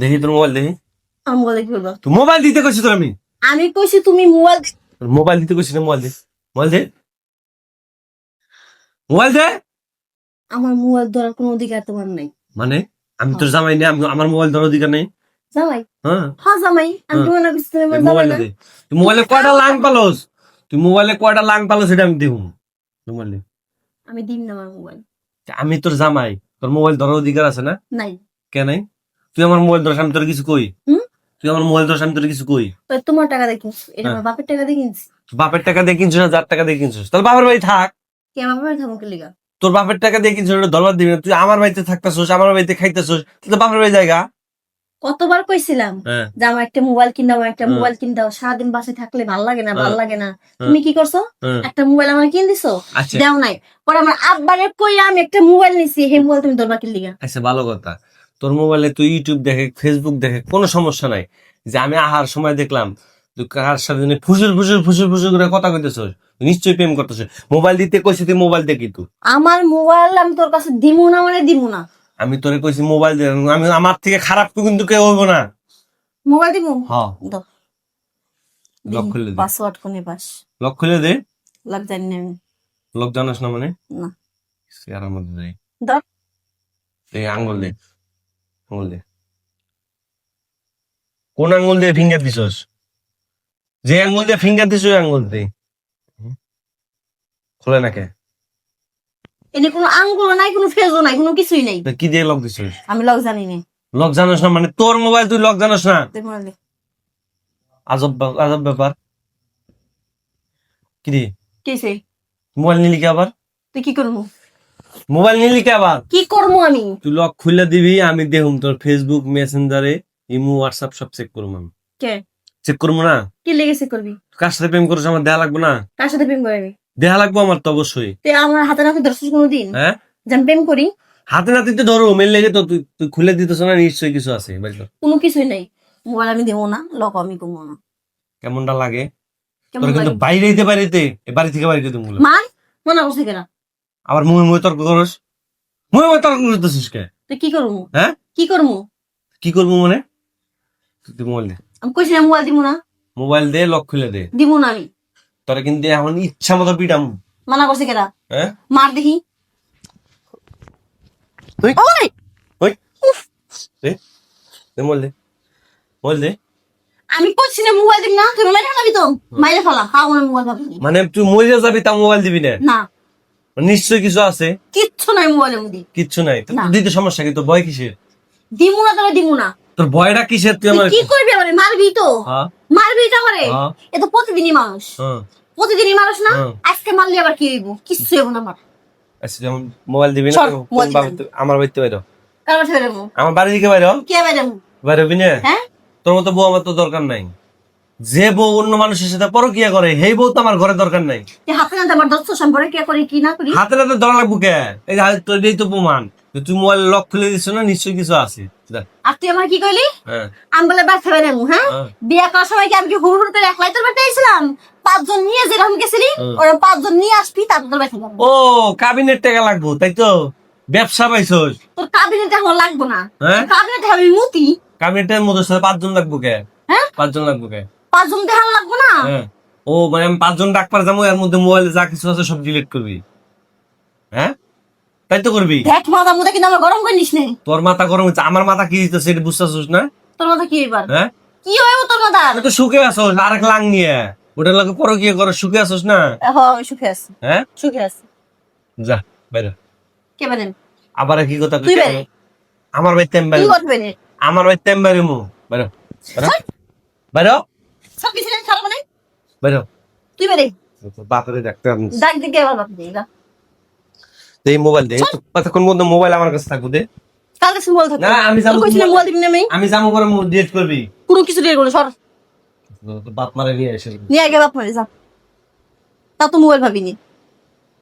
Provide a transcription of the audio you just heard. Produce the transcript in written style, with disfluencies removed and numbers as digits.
দেখি তোর মোবাইল দেখি। আমি মোবাইল কি করবো? তুই মোবাইল দিতে কইছিস তোর আমি? আমি কইছি তুমি মোবাইল মোবাইল দিতে কইছিস না? মোবাইল দে, মোবাইল দে, মোবাইল দে। আমার মোবাইল ধরার কোনো অধিকার তোমার নাই। মানে আমি তোর জামাই না, আমার মোবাইল ধরার অধিকার নেই? জামাই? হ্যাঁ হ্যাঁ জামাই। আমি তোমার না কইছি তুমি আমার জামাই মোবাইল না? দে। তুই মোবাইলে কয়টা লাং পালস? তুই মোবাইলে কয়টা লাং পালস এটা আমি দেখুন। মোবাইল দে। আমি দিম না আমার মোবাইল। আমি তোর জামাই, তোর মোবাইল ধরার অধিকার আছে না? নাই। কেন নাই? তুই আমার মোবাইল ধরাস, আমি তোর কিছু কই? হুম? তুই আমার মোবাইল ধরাস, আমি তোর কিছু কই? ওই তোমার টাকা দিয়ে কিনছি, এটা আমার বাপের টাকা দিয়ে কিনছি। বাপের টাকা দিয়ে কিনছিস না যার টাকা দিয়ে কিনছিস? তাহলে বাপের বাড়ি থাক। কে আমার বাপের থামকে লিগা? তোর বাপের টাকা দিয়ে কিনছিস, ওটা ধরবার দিবি না। তুই আমার বাড়িতে থাকতেছিস, আমার বাড়িতে খাইতেছিস, তুই তো বাপের বাড়ি জায়গা। কতবার কইছিলাম হ্যাঁ যে আমার একটা মোবাইল কিন দাও, একটা মোবাইল কিন দাও, সারাদিন বাসায় থাকলে ভাল লাগে না, ভাল লাগে না। তুমি কি করছো? একটা মোবাইল আমার কিন দিছো, আচ্ছা দাও নাই। পরে আমার আব্বারে কই আমি একটা মোবাইল নিছি, সেই মোবাইল তুমি ধরবা কি লিগা? আচ্ছা, ভালো কথা। তোর মোবাইলে তুই ইউটিউব দেখে, ফেসবুক দেখে, কোনো সমস্যা নাই। যে আমি আহার সময় দেখলাম তুই কার সাথে জানি ফুসুর ফুসুর ফুসুর ফুসুর করে কথা কইতেছ, নিশ্চয়ই প্রেম করতেছ। মোবাইল দিতে কইছি, তুই মোবাইল দেখি তুই। আমার মোবাইল আমি তোর কাছে দিমু না মানে দিমু না। আমি তোরে কইছি মোবাইল দে, আমি আমার থেকে খারাপ কিন্তু কেউ হইব না। মোবাইল দিমু? হ্যাঁ, দাও। লক খুলে দে, পাসওয়ার্ড কোনে পাস? লক খুলে দে। লক জানি না আমি। লক জানাস না মানে? না। চেয়ারের মধ্যে যাই, দাও। এই আঙ্গুল দে, আঙ্গুল দে। কোন আঙ্গুল দিয়ে ফিঙ্গার দিছস? যে আঙ্গুল দিয়ে ফিঙ্গার দিছ ওই আঙ্গুল দে। খোলে না কে? এনে কোনো আঙ্গুল নাই, কোনো ফেজও নাই, কোনো কিছুই নাই। তা কি দিয়ে লক দিছস? আমি লক জানি না। লক জানাস না মানে? তোর মোবাইল তুই লক জানাস না? দেখো না। আজব আজব ব্যাপার। কি রে, কিসে? মোবাইল নিলি কে আবার? তুই কি করবো? মোবাইল নিলি কে আবার? কি করবো আমি? তুই লক খুলে দিবি, আমি দেখুম তোর ফেসবুক, মেসেঞ্জারে, ইমো, হোয়াটসঅ্যাপ সব চেক করবো আমি। কে? চেক করবো না? কি লেগেছে করবি? কার সাথে প্রেম করছিস আমার দেয়া লাগবে না? কার সাথে প্রেম করবি? দেয়া লাগবো আমার তো অবশ্যই। তুই আমার হাতে নাতে ধরছিস কোনোদিন হ্যাঁ, যে আমি প্রেম করি? হাতে নাতে তো ধরো, মেল লেগে তো তুই তুই খুলে দিতেছ না, নিশ্চয়ই কিছু আছে। বুঝলো? কোনো কিছুই নাই। মোবাইল আমি দেবো না, লক আমি করবো না। কেমনটা লাগে কেমন তোর? কিন্তু লাগে? বাইরে দিতে বাড়িতে, বাড়ি থেকে বাড়ি দিতে বলে মান মনে করছে কেনা? আবার মুহে মুহে তর্ক করস। মুহে মুহে তর্ক করতেছিস কে? তুই কি করবো? হ্যাঁ, কি করবো? কি করবো মানে? তুই মোবাইল দে, আমি কইছি না মোবাইল দিব না। মোবাইল দে, লক খুলে দে। দিব না আমি। তোরা কিন্তু এখন ইচ্ছা মতো পিটাম। মানা করছে কেনা? হ্যাঁ, মার দেখি। তুই ওই ওই দে, দে মোবাইল দে, মোবাইল দে। আমি কইছি না মোবাইল দিব না, তুমি মাইরে ফেলাবি তো। মাইরে ফেলা, খাও না মোবাইল পাবি। মানে তুই মরে যাবি তা মোবাইল দিবি না? না, নিশ্চয়ই কিছু আছে। কিচ্ছু নাই মোবাইলের মধ্যে। কিচ্ছু নাই তো না। দিতে সমস্যা কি? তোর ভয় কিসের? দিব না তোরা, দিব না। তোর ভয়টা কিসের? তুই তুই আমার কি করবি আমারে? মারবি তো। হ্যাঁ মারবি তো আমারে। হ্যাঁ এ তো প্রতিদিনই মানুষ। হ্যাঁ। প্রতিদিনই মানুষ না? হ্যাঁ। আজকে মারলে আবার কি হইব? কিচ্ছু হইব না আমার। আচ্ছা, যেমন মোবাইল দিবি না, সর, কোন মোবাইল দিবি বাড়িতে? আমার বাড়িতে বাইরো, কার বাসায় বেরোবো? আমার বাড়ি থেকে বাইরো। কে বেরোবো? বাইরে হবি না? হ্যাঁ? তোর মতো বউ আমার তো দরকার নাই। যে বউ অন্য মানুষের সাথে পরকিয়া করে, সেই বউ তো আমার ঘরে দরকার নাই। তুই হাতে নাতে আমার দোস্ত সম্পর্কে কে করি কি না করি? হাতে নাতে ধরা লাগবো কে? এই যে তোর এই তো প্রমাণ যে তুই মোবাইল লক খুলে দিচ্ছ না, নিশ্চয়ই কিছু আছে। যা। আর তুই আমার কি কইলি? হ্যাঁ আমি বলে বাসা বেরোবো? হ্যাঁ? হ্যাঁ। বিয়ে করার সময় কি আমি কি হুড় হুড় করে একলাই তোর বাড়িতে এসেছিলাম? 5 জন নিয়ে যেরকম গেছিলি, ওরা 5 জন নিয়ে আসবি, তারপর তোর বাসা যাবো। ও, কাবিনের টাকা লাগবো তাই তো? ব্যবসা পাইছস? তোর কাবিনেট এখন লাগবো না। হ্যাঁ? কাবিনেট আমি মুতি। কাবিনেটের মধ্যে সাথে 5 জন লাগবো কে? হ্যাঁ? 5 জন লাগবো কে? 5 জন দেখান লাগবো না। হ্যাঁ। ও মানে আমি 5 জন ডাকপার যাবো, এর মধ্যে মোবাইলে যা কিছু আছে সব ডিলিট করবি? হ্যাঁ, তাই তো করবি? দেখ মাথা মুথা কিন্তু আমার গরম করে নিস নে। তোর মাথা গরম হচ্ছে, আমার মাথা কি হইতেছে সেটা বুঝতেছিস না? তোর মাথা কি এবার? হ্যাঁ, কি হইব তোর মাথা? তুই তো সুখে আসোস আরেক লাং নিয়ে, ওটার লাগে পরে কি করে সুখে আসোস না? হ্যাঁ, সুখে আছি। হ্যাঁ, সুখে আছি। যা বাইরে। কে বেরেন? আবার কি কথা তুই কইছিস? বেরে। আমার বাড়িতে আমি তুই বাইরে, করবি না। আমার বাড়িতে আমি বাইরে মু বাইরে, বাইরে, সব কিছু খারাপ মানে? বাইরে। তুই বেরে। বাপরে ডাক্তার ডাক দিকে আবার বাপ দিয়ে গা। এই মোবাইল দে, তো কতক্ষণ মধ্যে মোবাইল আমার কাছে থাকবো দে। কালকে শুন বল থাকো। না, আমি যাবো। তুই কইছিলি মোবাইল দিবি না আমি? আমি যাবো করে ডিলিট করবি? কোনো কিছু দিয়ে করলো সর। বাপ মারে নিয়ে এসে নিয়ে আগে বাপ মারে যা। তা তো মোবাইল ভাবিনি।